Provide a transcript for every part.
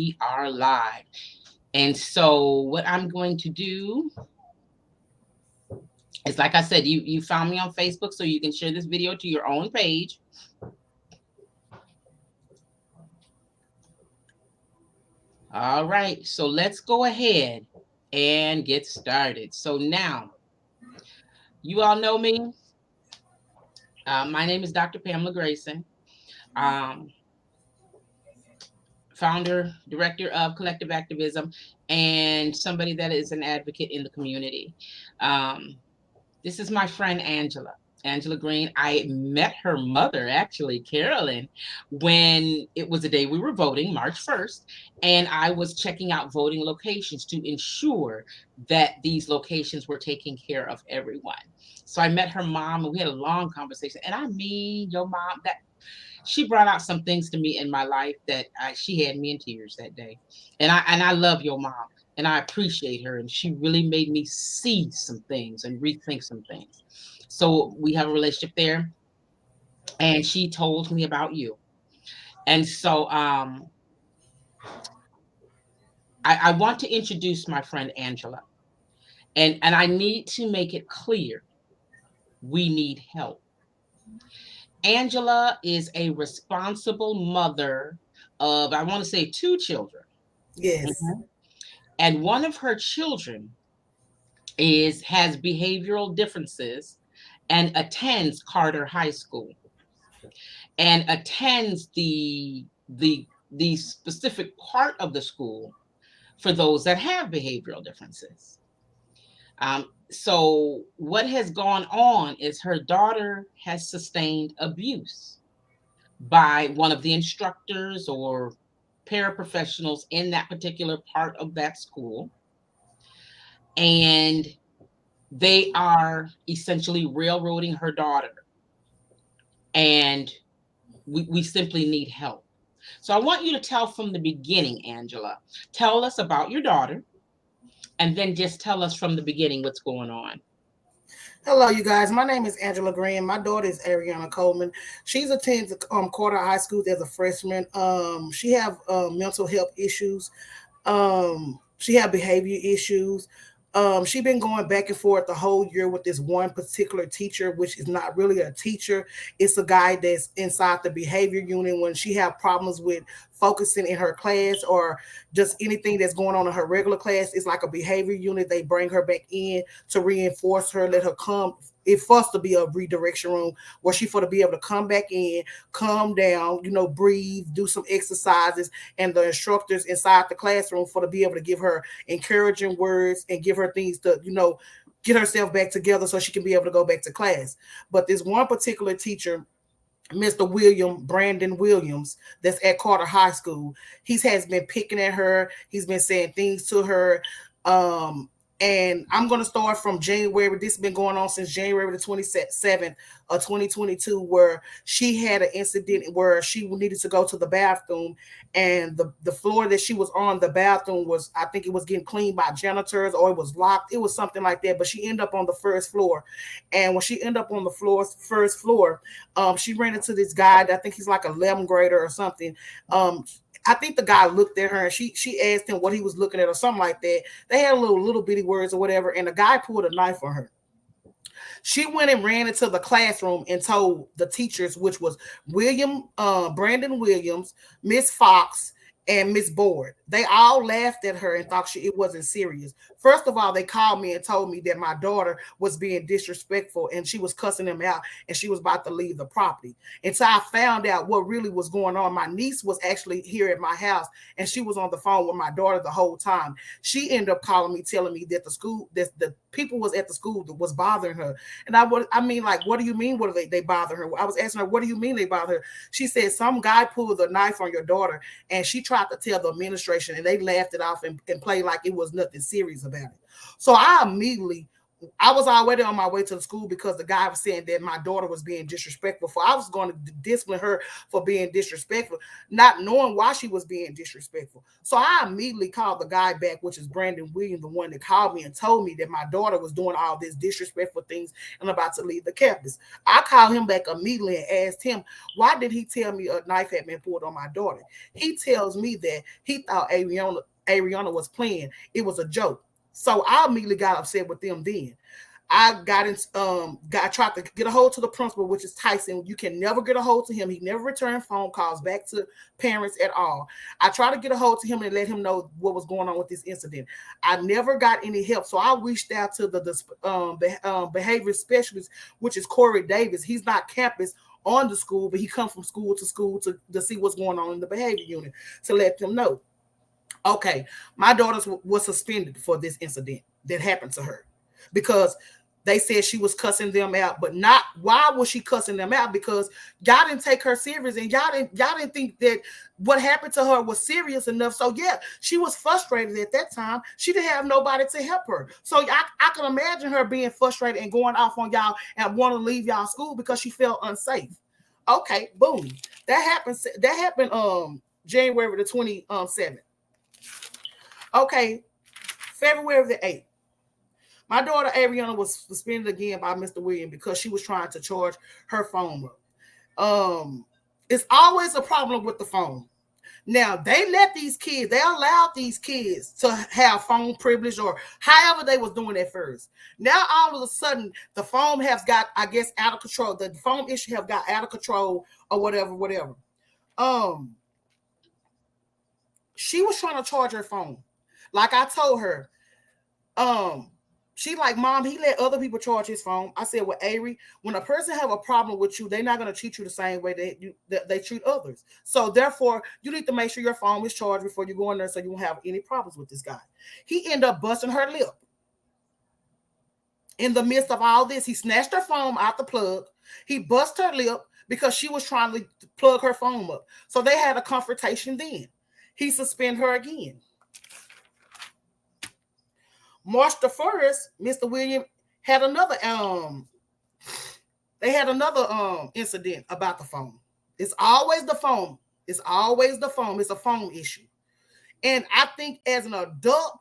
we are live. And so what I'm going to do is, like I said, you found me on Facebook, so you can share this video to your own page. All right, so let's go ahead and get started. So now, you all know me. My name is Dr. Pamela Grayson, um, founder, director of Collective Activism, and somebody that is an advocate in the community. This is my friend Angela Green. I met her mother, actually, Carolyn, when it was the day we were voting, March 1st, and I was checking out voting locations to ensure that these locations were taking care of everyone. So I met her mom, and we had a long conversation. And I mean, your mom, that she brought out some things to me in my life that she had me in tears that day. And I love your mom, and I appreciate her, and she really made me see some things and rethink some things. So we have a relationship there, and she told me about you. And so I want to introduce my friend Angela, and I need to make it clear we need help. Angela is a responsible mother of, I want to say, 2 children. Yes. Mhm. And one of her children has behavioral differences and attends Carter High School, and attends the specific part of the school for those that have behavioral differences. So what has gone on is her daughter has sustained abuse by one of the instructors or paraprofessionals in that particular part of that school, and they are essentially railroading her daughter, and we simply need help. So I want you to tell from the beginning, Angela. Tell us about your daughter, and then just tell us from the beginning what's going on. Hello, you guys. My name is Angela Green. My daughter is Ariana Coleman. She's attends Carter High School as a freshman. She have mental health issues. She have behavior issues. She been going back and forth the whole year with this one particular teacher, which is not really a teacher. It's a guy that's inside the behavior unit. When she have problems with focusing in her class or just anything that's going on in her regular class, it's like a behavior unit. They bring her back in to reinforce her, let her come. It first to be a redirection room where she for to be able to come back in, calm down, breathe, do some exercises, and the instructors inside the classroom for to be able to give her encouraging words and give her things to, get herself back together so she can be able to go back to class. But this one particular teacher, Mr. Brandon Williams, that's at Carter High School. He has been picking at her. He's been saying things to her. And I'm going to start from January. This has been going on since January the 27th of 2022, where she had an incident where she needed to go to the bathroom, and the floor that she was on, the bathroom was, I think it was getting cleaned by janitors, or it was locked. It was something like that, but she ended up on the first floor. And when she ended up on the first floor, she ran into this guy. I think he's like a 11th grader or something. I think the guy looked at her, and she asked him what he was looking at or something like that. They had a little bitty words or whatever, and the guy pulled a knife on her. She went and ran into the classroom and told the teachers, which was Brandon Williams, Miss Fox, and Miss Board. They all laughed at her and thought it wasn't serious. First of all, they called me and told me that my daughter was being disrespectful and she was cussing them out and she was about to leave the property. And so I found out what really was going on. My niece was actually here at my house, and she was on the phone with my daughter the whole time. She ended up calling me, telling me that the people was at the school that was bothering her. And I mean, like, what do you mean? What do they bother her? I was asking her, what do you mean they bother her? She said some guy pulled a knife on your daughter, and she tried to tell the administration, and they laughed it off and played like it was nothing serious about it. So I immediately I was already on my way to the school because the guy was saying that my daughter was being disrespectful. For I was going to discipline her for being disrespectful, not knowing why she was being disrespectful. So I immediately called the guy back, which is Brandon Williams, the one that called me and told me that my daughter was doing all these disrespectful things and about to leave the campus. I called him back immediately and asked him, why did he tell me a knife had been pulled on my daughter? He tells me that he thought Ariana was playing. It was a joke. So I immediately got upset with them then. I got in, got tried to get a hold to the principal, which is Tyson. You can never get a hold to him. He never returned phone calls back to parents at all. I tried to get a hold to him and let him know what was going on with this incident. I never got any help, so I reached out to the behavior specialist, which is Corey Davis. He's not campus on the school, but he comes from school to see what's going on in the behavior unit to let them know. Okay, my daughter was suspended for this incident that happened to her because they said she was cussing them out, but not why was she cussing them out? Because y'all didn't take her serious and y'all didn't think that what happened to her was serious enough. So yeah, she was frustrated at that time. She didn't have nobody to help her. So I can imagine her being frustrated and going off on y'all and want to leave y'all school because she felt unsafe. Okay, boom. That happened January the 27th. Okay, February the 8th. My daughter Ariana was suspended again by Mr. Williams because she was trying to charge her phone up. It's always a problem with the phone. Now they allowed these kids to have phone privilege or however they was doing it first. Now all of a sudden the phone has got, I guess, out of control. The phone issue have got out of control or whatever. Um, she was trying to charge her phone. Like I told her, um, she like, Mom, he let other people charge his phone. I said, well, Avery, when a person have a problem with you, they're not going to treat you the same way they treat others. So therefore, you need to make sure your phone is charged before you go in there so you won't have any problems with this guy. He ended up busting her lip. In the midst of all this, he snatched her phone out the plug. He bust her lip because she was trying to plug her phone up. So they had a confrontation then. He suspended her again. March the 1st, Mr. Williams had another they had another incident about the phone. It's always the phone. It's always the phone. It's a phone issue. And I think as an adult,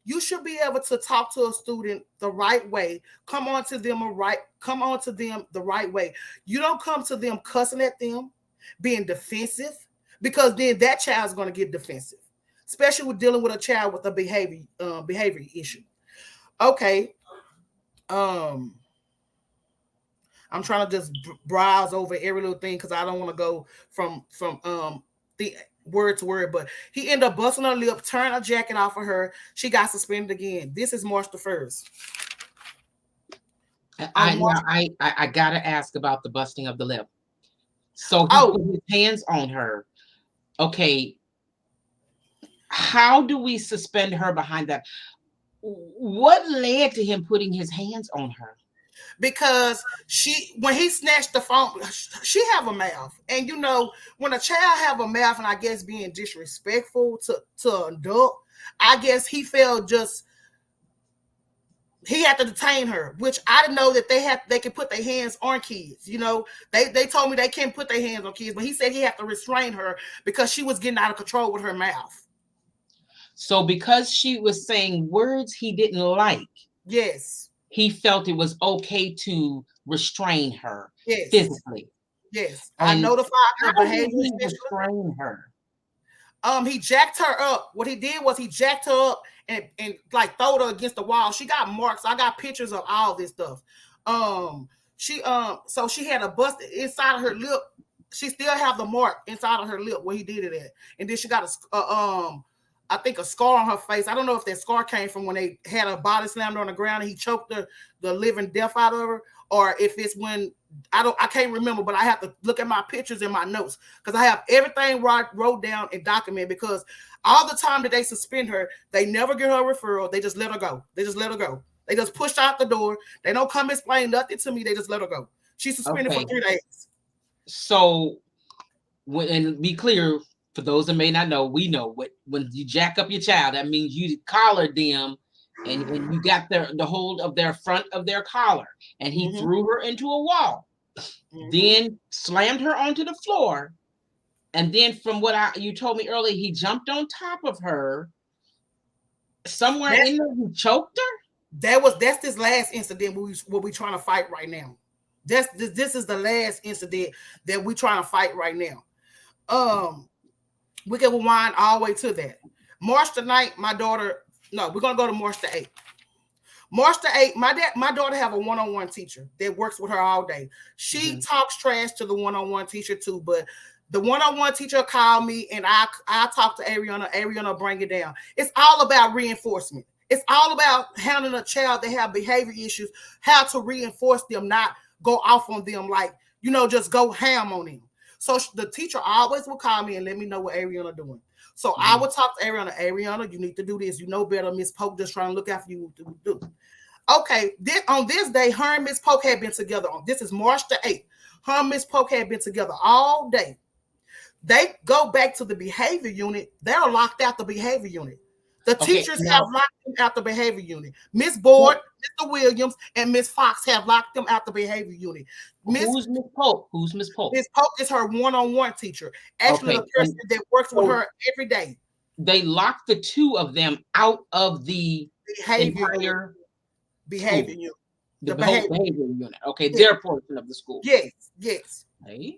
you should be able to talk to a student the right way. Come on to them the right way. You don't come to them cussing at them, being defensive, because then that child's going to get defensive, especially with dealing with a child with a behavior issue. Okay. I'm trying to just browse over every little thing because I don't want to go from the word to word, but he ended up busting her lip, turned a jacket off of her. She got suspended again. This is March the 1st. I gotta ask about the busting of the lip. So he Oh, put his hands on her. Okay, how do we suspend her behind that? What led to him putting his hands on her? because when he snatched the phone, she have a mouth, and you know when a child have a mouth, and I guess being disrespectful to an adult, I guess he felt just he had to detain her, which I didn't know that they could put their hands on kids. You know, they told me they can't put their hands on kids, but he said he had to restrain her because she was getting out of control with her mouth. So because she was saying words he didn't like, Yes. he felt it was okay to restrain her Yes. physically. Yes. I And notified the how did behavior he specialist. restrain her? He jacked her up. What he did was he jacked her up and like throwed her against the wall. She got marks. I got pictures of all this stuff. So she had a bust inside of her lip. She still have the mark inside of her lip where he did it at, and then she got I think a scar on her face. I don't know if that scar came from when they had her body slammed on the ground and he choked the living death out of her, or if it's when I can't remember, but I have to look at my pictures and my notes because I have everything wrote down and documented because all the time that they suspend her, they never get her a referral. They just let her go. They just let her go. They just push out the door. They don't come explain nothing to me. They just let her go. She's suspended for Okay. 3 days. So and be clear for those that may not know, we know when you jack up your child, that means you collared them and you got the hold of their front of their collar, and he Mm-hmm. threw her into a wall, Mm-hmm. then slammed her onto the floor, and then from what you told me earlier, he jumped on top of her. Somewhere That's in there, he choked her. that's this last incident what we trying to fight right now. This is the last incident that we trying to fight right now. Um, we can rewind all the way to that. March the 9th, my daughter. No, we're gonna go to March the 8th. March the 8th, my daughter have a one-on-one teacher that works with her all day. She talks trash to the one-on-one teacher too, but the one-on-one teacher called me and I talk to Ariana. Ariana bring it down. It's all about reinforcement. It's all about handling a child that have behavior issues, how to reinforce them, not go off on them like, just go ham on them. So the teacher always will call me and let me know what Ariana doing. So I would talk to Ariana. Ariana, you need to do this. You know better. Miss Pope just trying to look after you. Do. Okay, on this day, her and Miss Pope had been together. This is March the 8th. Her and Miss Pope had been together all day. They go back to the behavior unit. They're locked out the behavior unit. The Okay, teachers have now locked them out the behavior unit. Miss Board, who, Mr. Williams, and Miss Fox have locked them out the behavior unit. who's Miss Pope? Who's Miss Pope? Miss Pope is her one-on-one teacher. Actually, the Okay, person and that works with so her every day. they locked the two of them out of the Behavior unit. entire Behavior school, unit. the The whole behavior. behavior unit. Okay, Yes, their portion of the school. yes. Okay.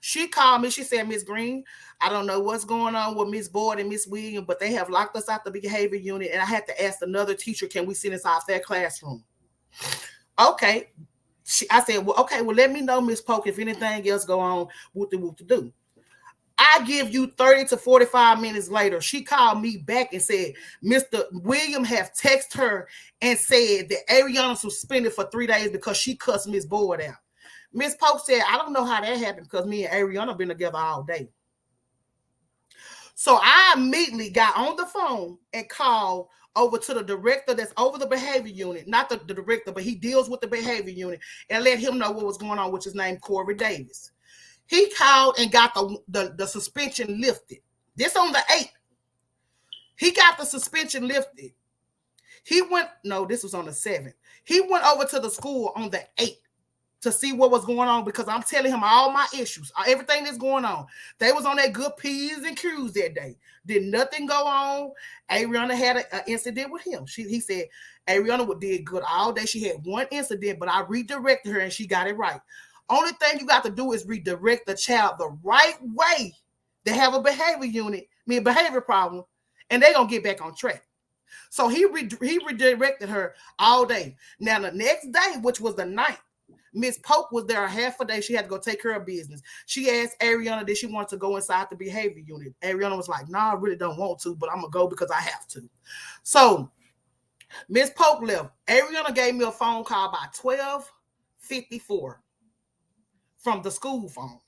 She called me. She said, Miss Green, I don't know what's going on with Miss Boyd and Miss Williams, but they have locked us out the behavior unit. And I had to ask another teacher, can we sit inside their classroom? Okay. I said, well, okay, well, let me know, Miss Polk, if anything else go on, what to do. I give you 30 to 45 minutes later, she called me back and said, Mr. William have texted her and said that Ariana suspended for 3 days because she cussed Miss Boyd out. Miss Polk said, I don't know how that happened because me and Ariana been together all day. So I immediately got on the phone and called over to the director that's over the behavior unit, not the director, but he deals with the behavior unit, and let him know what was going on, which is named Corey Davis. He called and got the suspension lifted. This on the 8th. He got the suspension lifted. This was on the 7th. He went over to the school on the 8th to see what was going on because I'm telling him all my issues, everything that's going on. They was on that good P's and Q's that day. Did nothing go on. Ariana had an incident with him. He said Ariana did good all day. She had one incident, but I redirected her and she got it right. Only thing you got to do is redirect the child the right way. They have a behavior unit, behavior problem, and they're going to get back on track. So he redirected her all day. Now, the next day, which was the 9th, Miss Pope was there a half a day. She had to go take care of business. She asked Ariana that she wanted to go inside the behavior unit. Ariana was like, nah, I really don't want to, but I'm going to go because I have to. So Miss Pope left. Ariana gave me a phone call by 12:54 from the school phone.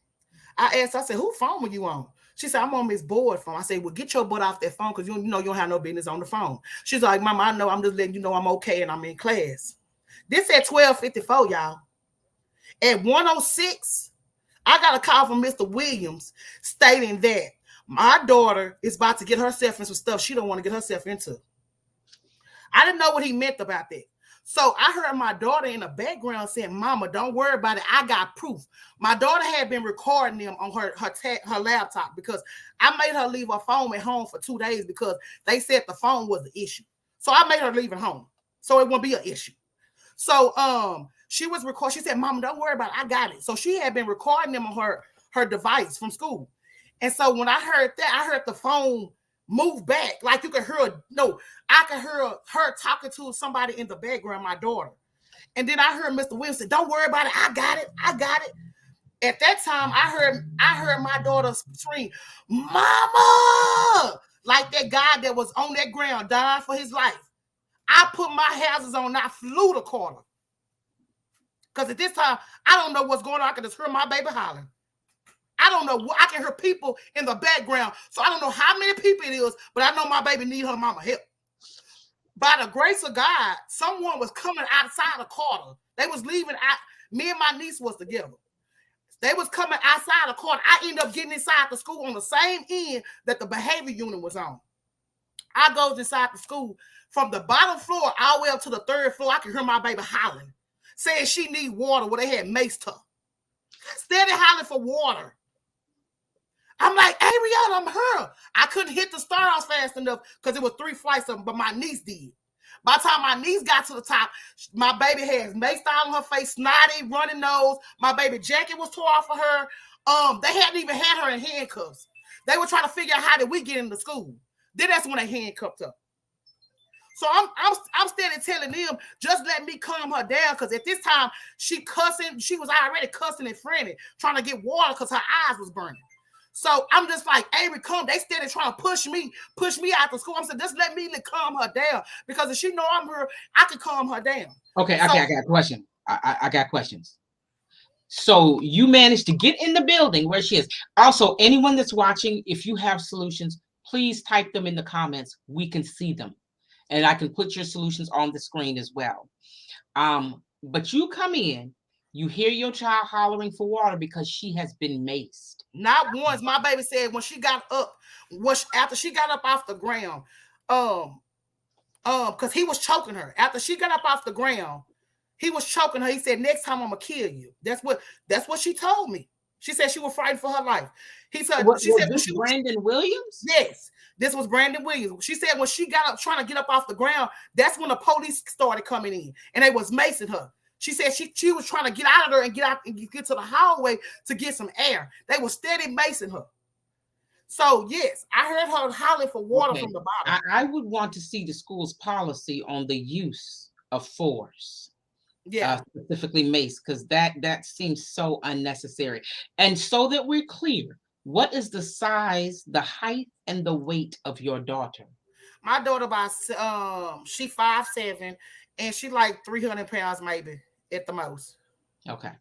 I said, whose phone were you on? She said, I'm on Miss Boyd phone. I said, well, get your butt off that phone because you don't have no business on the phone. She's like, Mama, I know. I'm just letting you know I'm okay and I'm in class. This at 12:54, y'all. At 1:06, I got a call from Mr. Williams stating that my daughter is about to get herself into some stuff she don't want to get herself into. I didn't know what he meant about that. So I heard my daughter in the background saying, Mama, don't worry about it. I got proof. My daughter had been recording them on her laptop because I made her leave her phone at home for 2 days because they said the phone was the issue. So I made her leave it home so it won't be an issue. So she was recording. She said, Mama, don't worry about it. I got it. So she had been recording them on her device from school. And so when I heard that, I heard the phone move back. Like you could hear I could hear her talking to somebody in the background, my daughter. And then I heard Mr. Williams say, don't worry about it. I got it. At that time, I heard my daughter scream, Mama! Like that guy that was on that ground dying for his life. I put my hazards on, I flew the corner. Because at this time, I don't know what's going on. I can just hear my baby hollering. I don't know. I can hear people in the background. So I don't know how many people it is, but I know my baby need her mama help. By the grace of God, someone was coming outside the quarter. They was leaving out. Me and my niece was together. They was coming outside the quarter. I ended up getting inside the school on the same end that the behavior unit was on. I goes inside the school. From the bottom floor all the way up to the third floor, I can hear my baby hollering, saying she need water where they had maced her. Steady hollering for water. I'm like, Ariana, I'm her. I couldn't hit the stars fast enough because it was 3 flights of them, but my niece did. By the time my niece got to the top, my baby had mace down on her face, snotty, running nose. My baby jacket was tore off of her. They hadn't even had her in handcuffs. They were trying to figure out how did we get into school. Then that's when they handcuffed her. So I'm steady telling them, just let me calm her down, because at this time she was already cussing and frantic, trying to get water because her eyes was burning. So I'm just like, Avery, come. They steady trying to push me out the school. I'm saying, just let me calm her down, because if she know I'm her, I can calm her down. Okay, I got a question. I got questions. So you managed to get in the building where she is. Also, anyone that's watching, if you have solutions, please type them in the comments. We can see them, and I can put your solutions on the screen as well. But you come in, you hear your child hollering for water because she has been maced. Not once. My baby said when she got up, after she got up off the ground, because he was choking her. After she got up off the ground, he was choking her. He said, "Next time I'm gonna kill you." That's what she told me. She said she was frightened for her life. He said, she said, this Brandon Williams? Yes, this was Brandon Williams. She said when she got up trying to get up off the ground, that's when the police started coming in and they was macing her. She said she was trying to get out of there and get to the hallway to get some air. They were steady macing her. So yes, I heard her hollering for water from the bottom. I would want to see the school's policy on the use of force. Yeah, specifically mace, because that seems so unnecessary. And so that we're clear, what is the size, the height, and the weight of your daughter? My daughter, she 5'7", and she like 300 pounds maybe at the most. Okay.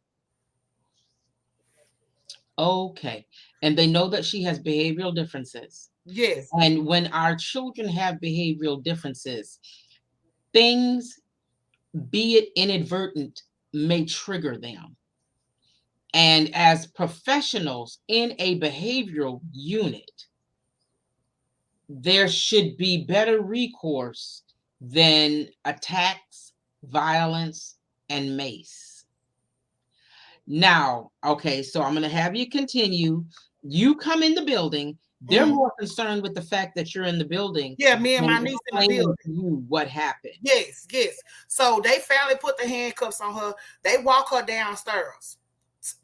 And they know that she has behavioral differences. Yes. And when our children have behavioral differences, things, be it inadvertent, may trigger them. And as professionals in a behavioral unit, there should be better recourse than attacks, violence, and mace. Now, okay, so I'm going to have you continue. You come in the building. They're more concerned with the fact that you're in the building. Yeah, me and my niece in the building. You what happened? Yes. So they finally put the handcuffs on her. They walk her downstairs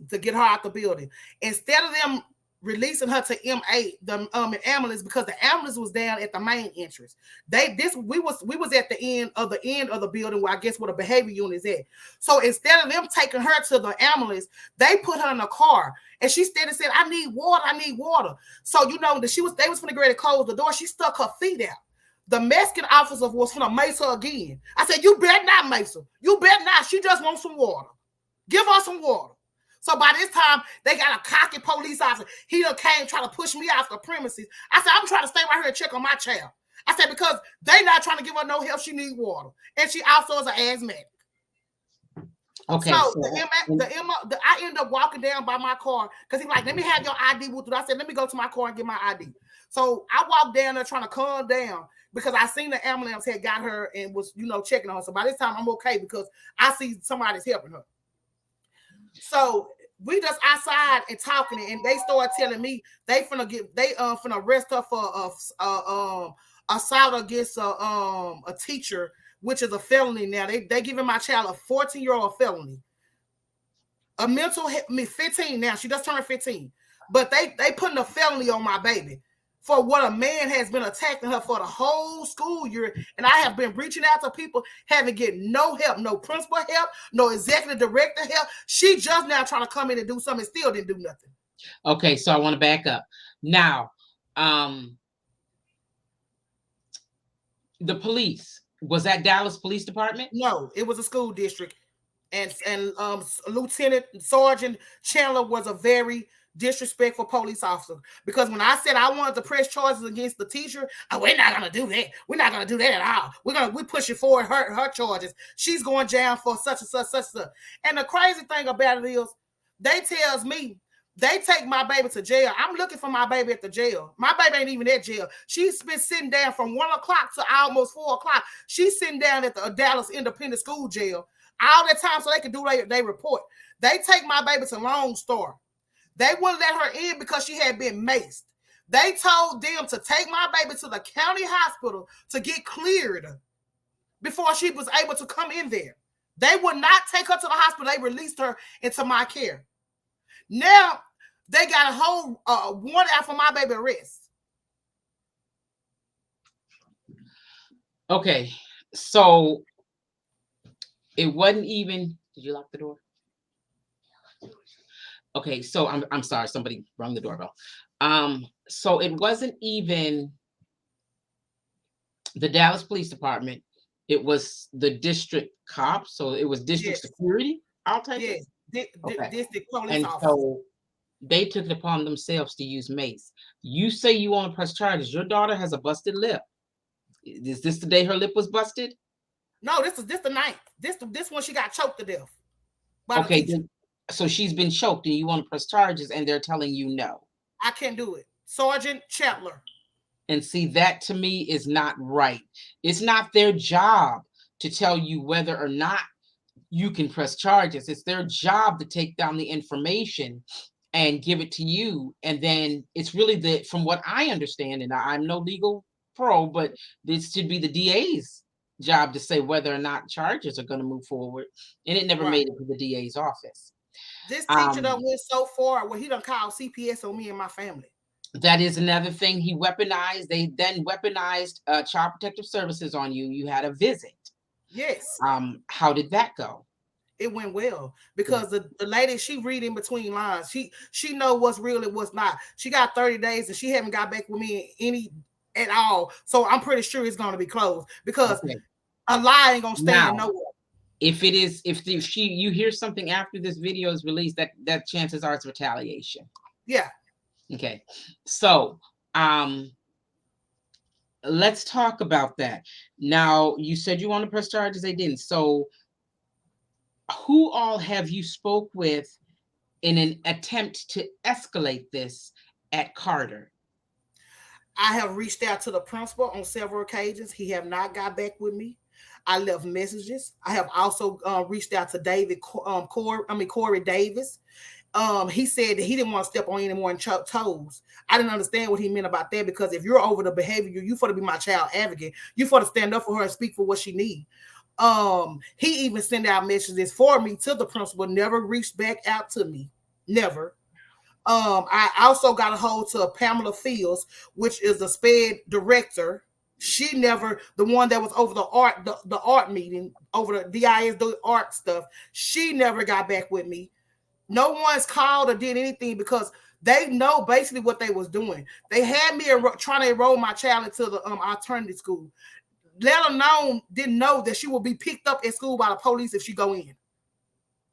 to get her out the building. Instead of them releasing her to M8, the ambulance, because the ambulance was down at the main entrance. We was at the end of the building where I guess where the behavior unit is at. So instead of them taking her to the ambulance, they put her in a car, and she said, "I need water." So they was gonna get ready to close the door. She stuck her feet out. The Mexican officer was gonna mace her again. I said, "You better not mace her. You better not. She just wants some water. Give her some water." So by this time, they got a cocky police officer. He done came trying to push me off the premises. I said, "I'm trying to stay right here and check on my child." I said, because they not trying to give her no help. She needs water. And she also is an asthmatic. Okay. So I end up walking down by my car because he's like, "Let me have your ID with you." I said, "Let me go to my car and get my ID." So I walked down there trying to calm down because I seen the ambulance had got her and was, checking on her. So by this time, I'm okay because I see somebody's helping her. So we just outside and talking, and they started telling me they finna arrest her for assault against a teacher, which is a felony now. They giving my child a 14-year-old felony. A mental 15 now. She just turned 15. But they putting a felony on my baby for what a man has been attacking her for the whole school year. And I have been reaching out to people, haven't get no help, no principal help, no executive director help. She just now trying to come in and do something and still didn't do nothing. Okay, so I want to back up. Now, the police, was that Dallas Police Department? No, it was a school district. And Lieutenant Sergeant Chandler was a very disrespectful police officer, because when I said I wanted to press charges against the teacher, we're not gonna do that. We're not gonna do that at all. We're pushing forward her charges. She's going down for such and such. And the crazy thing about it is, they tells me They take my baby to jail. I'm looking for my baby at the jail. My baby ain't even at jail. She's been sitting down from 1 o'clock to almost 4 o'clock. She's sitting down at the Dallas Independent School Jail all that time so they can do their report. They take my baby to Lone Star. They wouldn't let her in because she had been maced. They told them to take my baby to the county hospital to get cleared before she was able to come in there. They would not take her to the hospital. They released her into my care. Now they got a whole warrant out for my baby arrest. Okay, so it wasn't even. Did you lock the door? Okay, so I'm sorry. Somebody rung the doorbell. So it wasn't even the Dallas Police Department. It was the district cops. So it was district security. I'll take it. Okay. District police And officer. so they took it upon themselves to use mace. You say you want to press charges. Your daughter has a busted lip. Is this the day her lip was busted? No, this the night. This one she got choked to death. Okay, so she's been choked and you want to press charges and they're telling you no. I can't do it. Sergeant Chandler. And see, that to me is not right. It's not their job to tell you whether or not you can press charges. It's their job to take down the information and give it to you. And then it's really from what I understand, and I'm no legal pro, but this should be the DA's job to say whether or not charges are going to move forward. And it never made it to the DA's office. This teacher done went so far where he done called CPS on me and my family. That is another thing he weaponized. They then weaponized Child Protective Services on you. You had a visit. Yes. How did that go? It went well because the lady, she read in between lines. She know what's real and what's not. She got 30 days and she haven't got back with me any at all. So I'm pretty sure it's going to be closed because a lie ain't going to stand nowhere. If you hear something after this video is released, that chances are it's retaliation. Yeah. Okay. So, let's talk about that. Now, you said you want to press charges. They didn't. So, who all have you spoke with in an attempt to escalate this at Carter? I have reached out to the principal on several occasions. He have not got back with me. I left messages. I have also reached out to Corey Davis. He said that he didn't want to step on anyone's toes. I didn't understand what he meant about that because if you're over the behavior, you for to be my child advocate. You for to stand up for her and speak for what she needs. He even sent out messages for me to the principal, never reached back out to me. Never. I also got a hold to Pamela Fields, which is the SPED director. She never, the one that was over the art meeting, over the DIS, the art stuff, she never got back with me. No one's called or did anything because they know basically what they was doing. They had me trying to enroll my child into the alternative school. Let alone didn't know that she will be picked up at school by the police if she go in.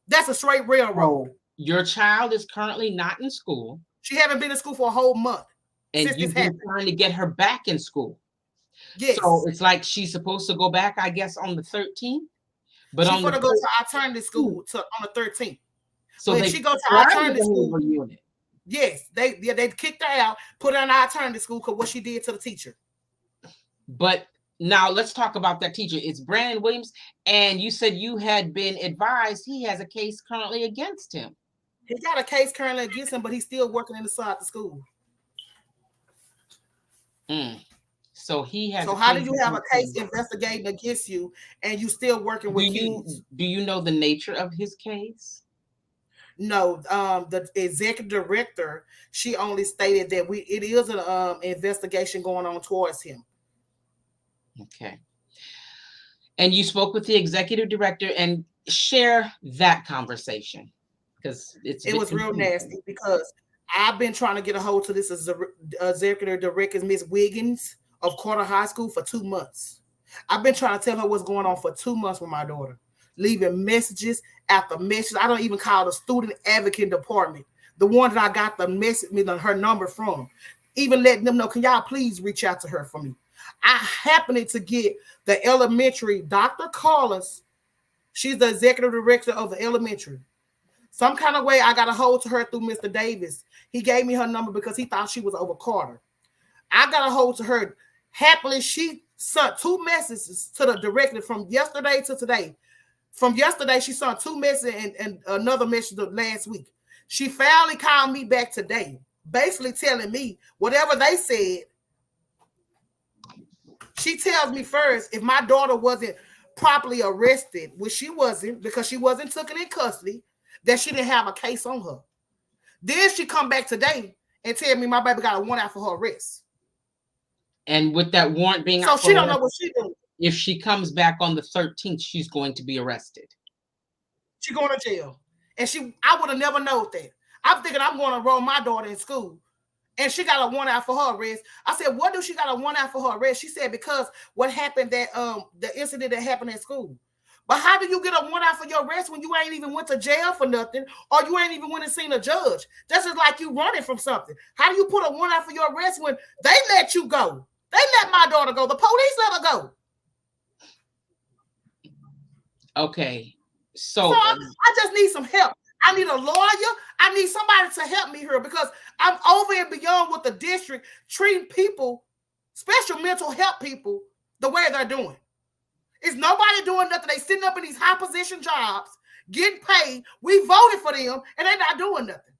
That's a straight railroad. So your child is currently not in school. She haven't been in school for a whole month. And you've been trying to get her back in school. Yes. So it's like she's supposed to go back, I guess, on the 13th. But she's going to go to alternative school on the 13th. So when she goes to alternative school unit. Yes, they kicked her out, put her in alternative school because what she did to the teacher. But now let's talk about that teacher. It's Brandon Williams, and you said you had been advised he has a case currently against him. He got a case currently against him, but he's still working inside the school. So he has. So how do you have a case investigating against you and you still working with kids? Do you know the nature of his case? No, the executive director, she only stated that it is an investigation going on towards him. Okay. And you spoke with the executive director and share that conversation because it was real nasty because I've been trying to get a hold to this executive director, Miss Wiggins of Carter High School for 2 months. I've been trying to tell her what's going on for 2 months with my daughter. Leaving messages after messages. I don't even call the student advocate department, the one that I got the message, her number from. Even letting them know, can y'all please reach out to her for me? I happened to get the elementary, Dr. Carlos. She's the executive director of the elementary. Some kind of way I got a hold to her through Mr. Davis. He gave me her number because he thought she was over Carter. I got a hold to her. Happily, she sent two messages to the director from yesterday to today. From yesterday, she sent two messages and another message last week. She finally called me back today, basically telling me whatever they said. She tells me first if my daughter wasn't properly arrested, which she wasn't because she wasn't taken in custody, that she didn't have a case on her. Then she come back today and tell me my baby got a warrant out for her arrest. And with that warrant being So out she for don't her, know what she doing. if she comes back on the 13th, she's going to be arrested. She going to jail. And I would have never known that. I'm thinking I'm going to enroll my daughter in school. And she got a warrant out for her arrest. I said, what do she got a warrant out for her arrest? She said, because what happened that the incident that happened at school. But how do you get a warrant out for your arrest when you ain't even went to jail for nothing, or you ain't even went and seen a judge? That's just like you running from something. How do you put a warrant out for your arrest when they let you go? They let my daughter go. The police let her go. Okay. So I just need some help. I need a lawyer. I need somebody to help me here because I'm over and beyond with the district treating people, special mental health people, the way they're doing. Is nobody doing nothing? They sitting up in these high position jobs, getting paid. We voted for them, and they're not doing nothing.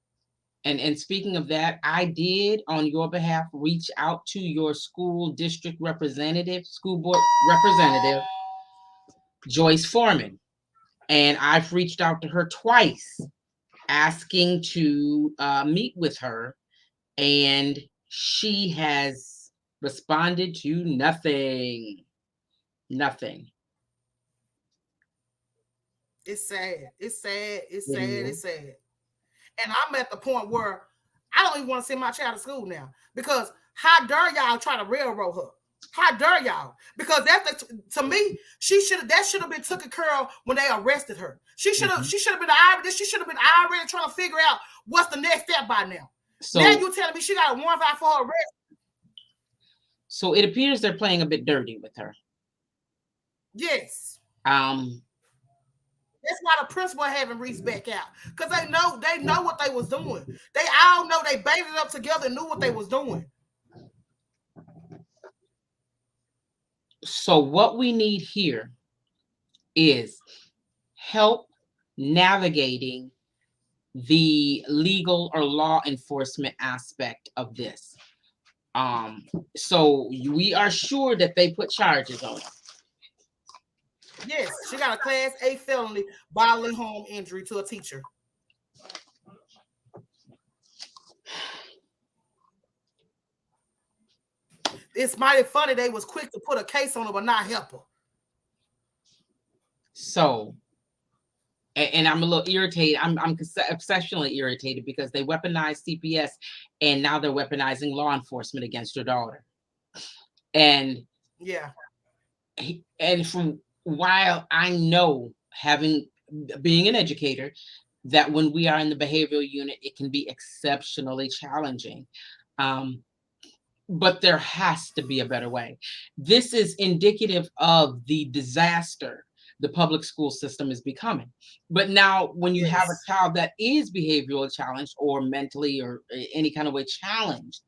And speaking of that, I did on your behalf reach out to your school district representative, school board representative, Joyce Foreman. And I've reached out to her twice asking to meet with her. And she has responded to nothing. Nothing. It's sad. It's sad. It's It sad. is. It's sad. And I'm at the point where I don't even want to send my child to school now because how dare y'all try to railroad her? How dare y'all? Because that's to me, that should have been taken care of when they arrested her. She should have been already trying to figure out what's the next step by now. So now you telling me she got a warrant out for her arrest. So it appears they're playing a bit dirty with her. Yes. That's why the principal haven't reached back out because they know what they was doing. They all know they baited up together and knew what they was doing. So what we need here is help navigating the legal or law enforcement aspect of this. So we are sure that they put charges on her. Yes, she got a class A felony, bodily harm injury to a teacher. It's mighty funny they was quick to put a case on her but not help her. So, and I'm a little irritated. I'm exceptionally irritated because they weaponized CPS and now they're weaponizing law enforcement against her daughter. And yeah, and from while I know, being an educator, that when we are in the behavioral unit, it can be exceptionally challenging. But there has to be a better way. This is indicative of the disaster the public school system is becoming. But now, when you have a child that is behaviorally challenged or mentally or any kind of way challenged,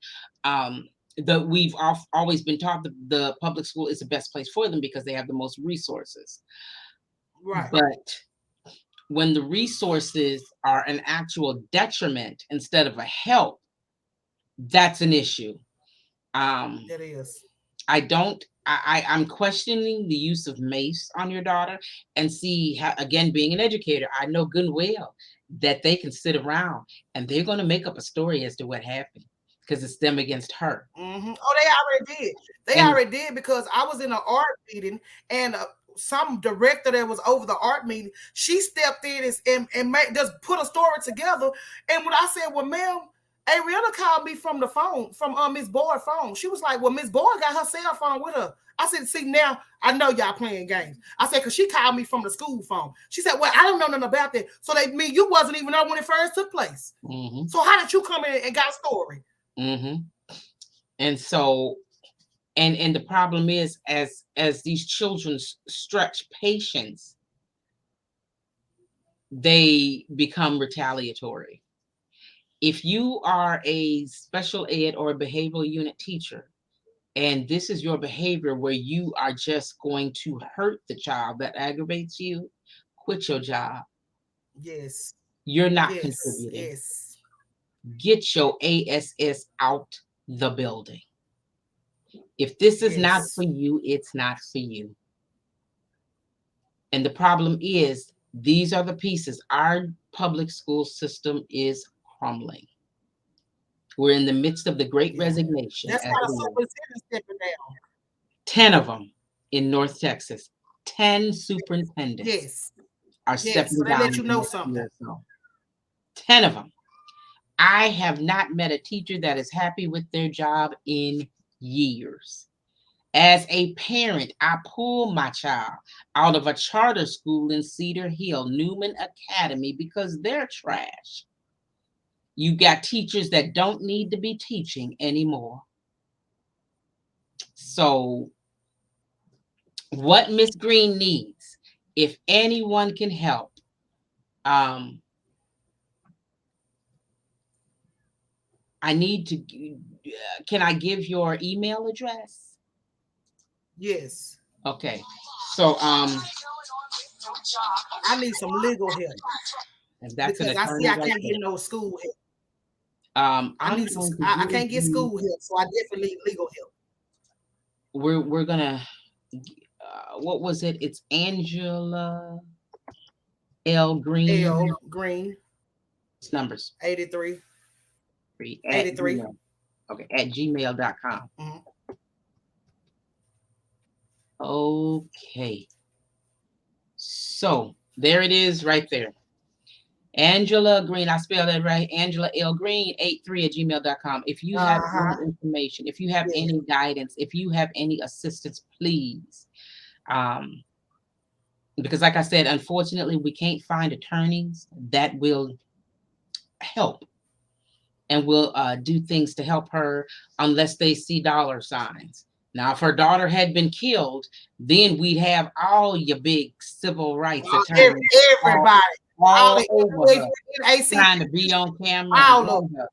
we've always been taught the public school is the best place for them because they have the most resources. Right. But when the resources are an actual detriment instead of a help, that's an issue. It is. I'm questioning the use of mace on your daughter and see how, again, being an educator, I know good and well that they can sit around and they're going to make up a story as to what happened because it's them against her. Mm-hmm. Oh, they already did. They already did because I was in an art meeting and some director that was over the art meeting, she stepped in and just put a story together. And when I said, well, ma'am, Ariana called me from the phone, from Miss Boyd's phone. She was like, well, Miss Boyd got her cell phone with her. I said, see, now I know y'all playing games. I said, because she called me from the school phone. She said, well, I don't know nothing about that. So they mean you wasn't even there when it first took place. Mm-hmm. So how did you come in and got a story? Mm-hmm. And so, and the problem is, as these children stretch patience, they become retaliatory. If you are a special ed or a behavioral unit teacher, and this is your behavior where you are just going to hurt the child that aggravates you, quit your job. Yes. You're not Yes. contributing. Yes. Get your ASS out the building. If this is not for Yes. you, it's not for you. And the problem is, these are the pieces. Our public school system is crumbling. We're in the midst of the great Yeah. resignation That's as why it the is. superintendent's stepping down. 10 of them in North Texas. 10 superintendents Yes. are Yes. So stepping they down let in you the know next something. year or so. 10 of them. I have not met a teacher that is happy with their job in years. As a parent, I pulled my child out of a charter school in Cedar Hill, Newman Academy, because they're trash. You got teachers that don't need to be teaching anymore. So, what Miss Green needs, if anyone can help, um, I need to. Can I give your email address? Yes. Okay. So, I need some legal help and that's an because I see attorney I right can't get there. no school help. I I'm need some. going to I give can't get you. school help, so I definitely need legal help. We're gonna. What was it? It's Angela L. Green. L Green It's numbers 83 three at 83. Gmail. Okay, at gmail.com. Mm-hmm. Okay. So there it is right there. Angela Green, I spelled that right. Angela L. Green, 83 at gmail.com. If you have any Uh-huh. information, if you have Yeah. any guidance, if you have any assistance, please. Um, because like I said, unfortunately, we can't find attorneys that will help and will do things to help her unless they see dollar signs. Now, if her daughter had been killed, then we'd have all your big civil rights attorneys all, Everybody, all all the over her, NAACP, trying to be on camera and all of go to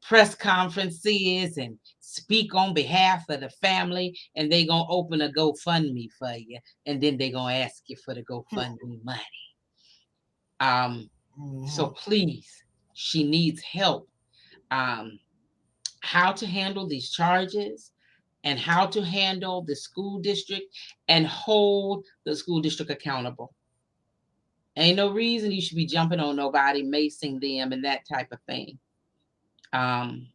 press conferences and speak on behalf of the family, and they gonna open a GoFundMe for you, and then they gonna ask you for the them. GoFundMe money. Um, so Mm-hmm. please, she needs help. Um, how to handle these charges and how to handle the school district and hold the school district accountable. Ain't no reason you should be jumping on nobody, macing them, and that type of thing. Um,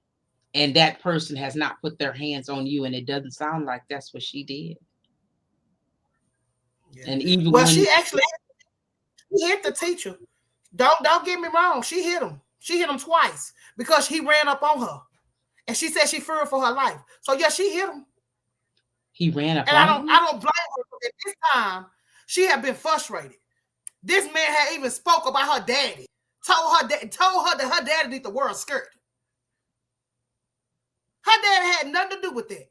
and that person has not put their hands on you, and it doesn't sound like that's what she did. Yeah. And even Well, when she actually hit the teacher. Don't get me wrong. She hit him. She hit him twice because he ran up on her, and she said she feared for her life. So yeah, she hit him, he ran up and on I her, don't blame her. At this time, she had been frustrated. This man had even spoke about her daddy. Told her that her daddy need to wear a skirt. Her daddy had nothing to do with that.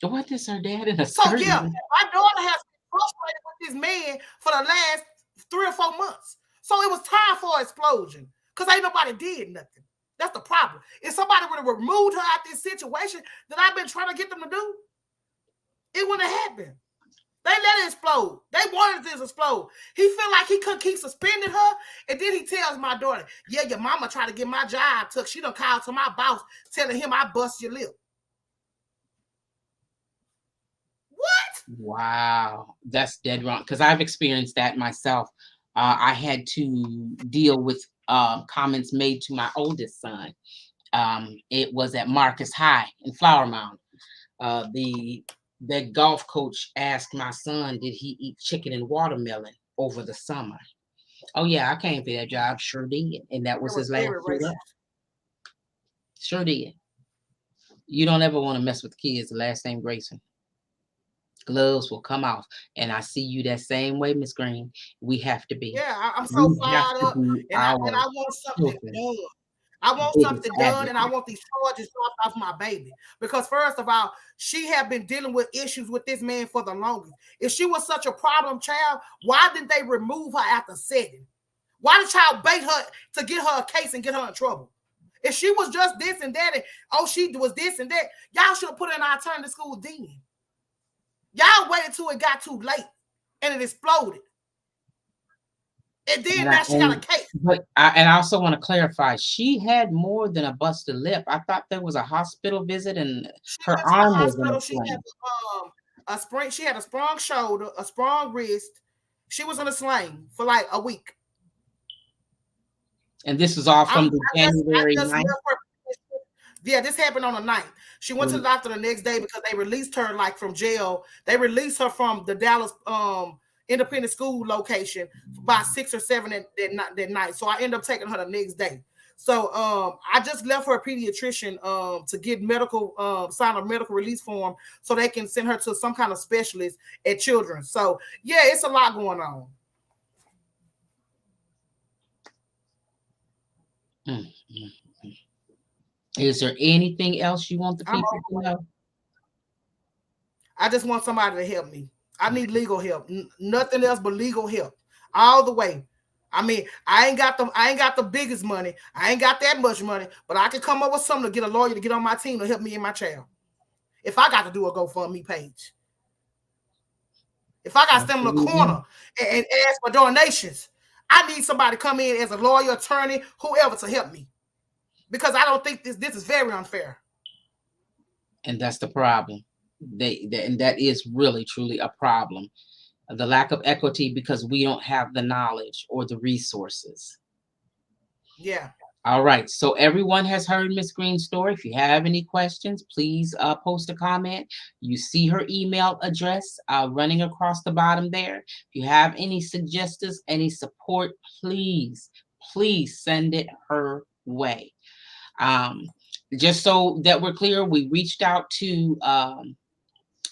what is her dad in a So skirt? yeah, my daughter has been frustrated with this man for the last 3 or 4 months. So it was time for an explosion because ain't nobody did nothing. That's the problem. If somebody would have removed her out this situation that I've been trying to get them to do, it wouldn't have happened. They let it explode. They wanted it to explode. He felt like he couldn't keep suspending her. And then he tells my daughter, yeah, your mama tried to get my job took. She done called to my boss telling him I bust your lip. What? Wow, that's dead wrong. Because I've experienced that myself. I had to deal with comments made to my oldest son. It was at Marcus High in Flower Mound. The golf coach asked my son, did he eat chicken and watermelon over the summer? Oh yeah, I came for that job. Sure did, and that It was was his last very year up. racist. Sure did. You don't ever want to mess with kids. The last name Grayson. Gloves will come off, and I see you that same way, Miss Green. We have to be. Yeah, I'm so We have fired to up, be and I our want something children. done. I want biggest something done, and I advocate. want these charges dropped off my baby. Because first of all, she have been dealing with issues with this man for the longest. If she was such a problem child, why didn't they remove her after 7? Why did y'all bait her to get her a case and get her in trouble? If she was just this and that, and oh, she was this and that, y'all should have put her in alternative school then. Y'all waited till it got too late and it exploded. And then now she got a case. And I also want to clarify, she had more than a busted lip. I thought there was a hospital visit and She her went to the arm was in a hospital. She had sling. a sprain. She had a sprung shoulder, a sprung wrist. She was in a sling for like a week. And this was all from the I January just 9th. left her. Yeah, this happened on the 9th. She went to the doctor the next day because they released her like from jail. They released her from the Dallas independent school location by 6 or 7 that night. So I ended up taking her the next day. So I just left her a pediatrician to get medical sign a medical release form so they can send her to some kind of specialist at Children's. So yeah, it's a lot going on. Mm-hmm. Is there anything else you want the people to know? I just want somebody to help me. I need legal help. Nothing else but legal help. All the way. I mean, I ain't got the biggest money. I ain't got that much money, but I can come up with something to get a lawyer to get on my team to help me and my child. If I got to do a GoFundMe page. If I got to stand in the corner and ask for donations, I need somebody to come in as a lawyer, attorney, whoever to help me. Because I don't think this is very unfair. And that's the problem. And that is really truly a problem. The lack of equity because we don't have the knowledge or the resources. Yeah. All right. So everyone has heard Miss Green's story. If you have any questions, please post a comment. You see her email address running across the bottom there. If you have any suggestions, any support, please send it her way. Just so that we're clear, we reached out to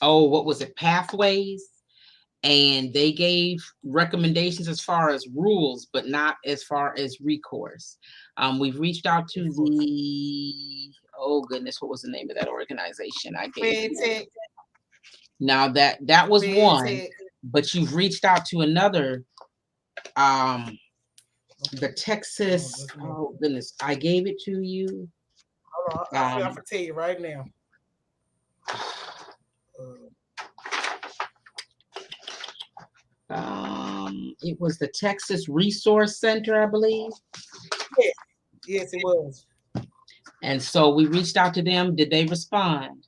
what was it, Pathways, and they gave recommendations as far as rules, but not as far as recourse. We've reached out to oh goodness, what was the name of that organization I gave you? Now that was one, but you've reached out to another, the Texas, oh goodness, I gave it to you. Hold on, I have to tell you right now. It was the Texas Resource Center, I believe. Yes, it was. And so we reached out to them. Did they respond?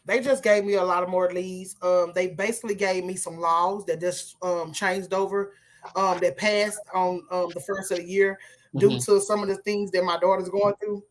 They just gave me a lot of more leads. They basically gave me some laws that just changed over, that passed on the first of the year due to some of the things that my daughter's going through.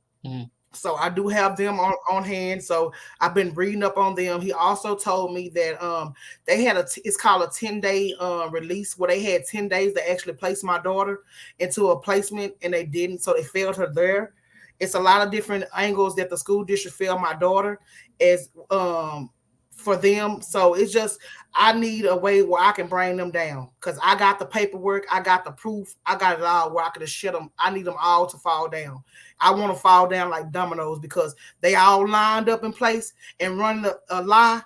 So I do have them on hand. So I've been reading up on them. He also told me that they had it's called a 10-day release, where they had 10 days to actually place my daughter into a placement, and they didn't. So they failed her there. It's a lot of different angles that the school district failed my daughter as for them. So it's just, I need a way where I can bring them down, because I got the paperwork, I got the proof, I got it all where I could have shut them. I need them all to fall down. I want to fall down like dominoes, because they all lined up in place and running a lie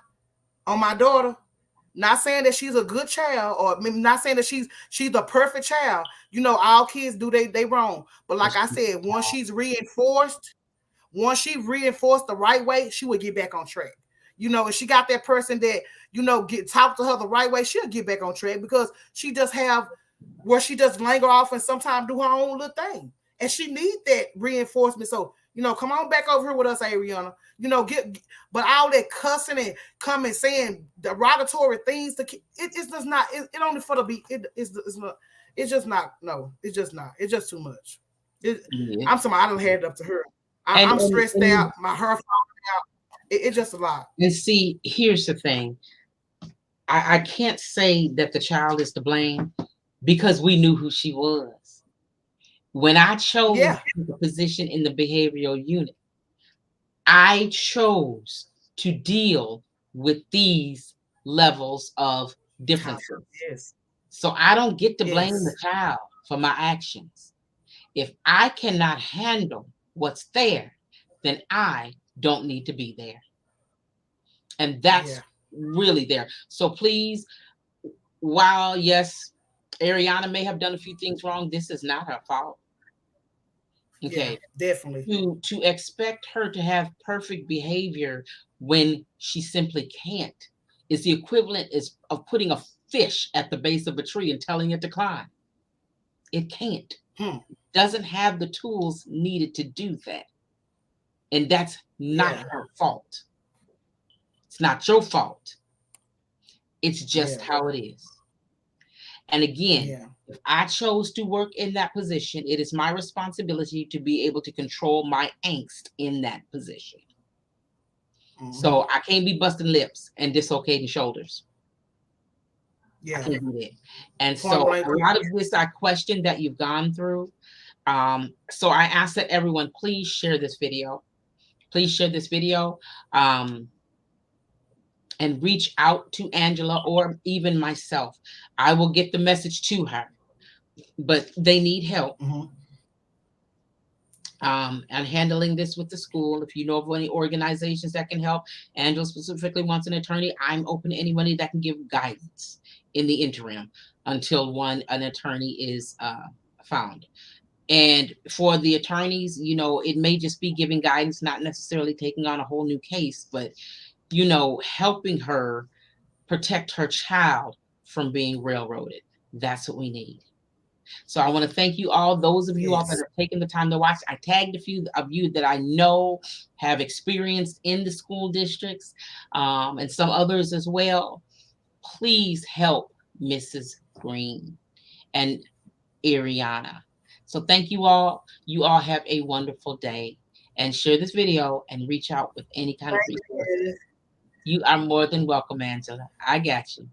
on my daughter. Not saying that she's a good child, or maybe not saying that she's the perfect child. You know, all kids do they wrong. But like I said, once she reinforced the right way, she would get back on track. You know, if she got that person that, you know, talk to her the right way, she'll get back on track, because she just have where she just linger off and sometimes do her own little thing. And she need that reinforcement. So, you know, come on back over here with us, Ariana. You know, but all that cussing and coming saying derogatory things to it's just not. It only for the be. It's not. It's just not. No, it's just not. It's just too much. I'm sorry. I don't had it up to her. I'm stressed out. My hair falling out. It's just a lot. And see, here's the thing. I can't say that the child is to blame, because we knew who she was. When I chose the position in the behavioral unit, I chose to deal with these levels of differences. Yes. So I don't get to blame the child for my actions. If I cannot handle what's there, then I don't need to be there. And Yeah. that's really there. So please, while yes, Ariana may have done a few things wrong, this is not her fault. Yeah. Okay. Definitely. To expect her to have perfect behavior when she simply can't is the equivalent is of putting a fish at the base of a tree and telling it to climb. It can't. Hmm. Doesn't have the tools needed to do that. And that's not Yeah. her fault. It's not your fault. It's just Yeah. how it is. And again, Yeah. if I chose to work in that position, it is my responsibility to be able to control my angst in that position. Hmm. So I can't be busting lips and dislocating shoulders. I Yeah. can't do that. And Point so blank. a lot of this I question that you've gone through. So I ask that everyone please share this video. Please share this video. Um, and reach out to Angela or even myself. I will get the message to her, but they need help Hmm. and handling this with the school. If you know of any organizations that can help, Angela specifically wants an attorney. I'm open to anybody that can give guidance in the interim until an attorney is found. And for the attorneys, it may just be giving guidance, not necessarily taking on a whole new case, but helping her protect her child from being railroaded. That's what we need. So I want to thank you all, those of you all that Yes. have taken the time to watch. I tagged a few of you that I know have experienced in the school districts and some others as well. Please help Mrs. Green and Ariana. So thank you all. You all have a wonderful day and share this video and reach out with any kind of Thank resources. you. You are more than welcome, Angela. I got you.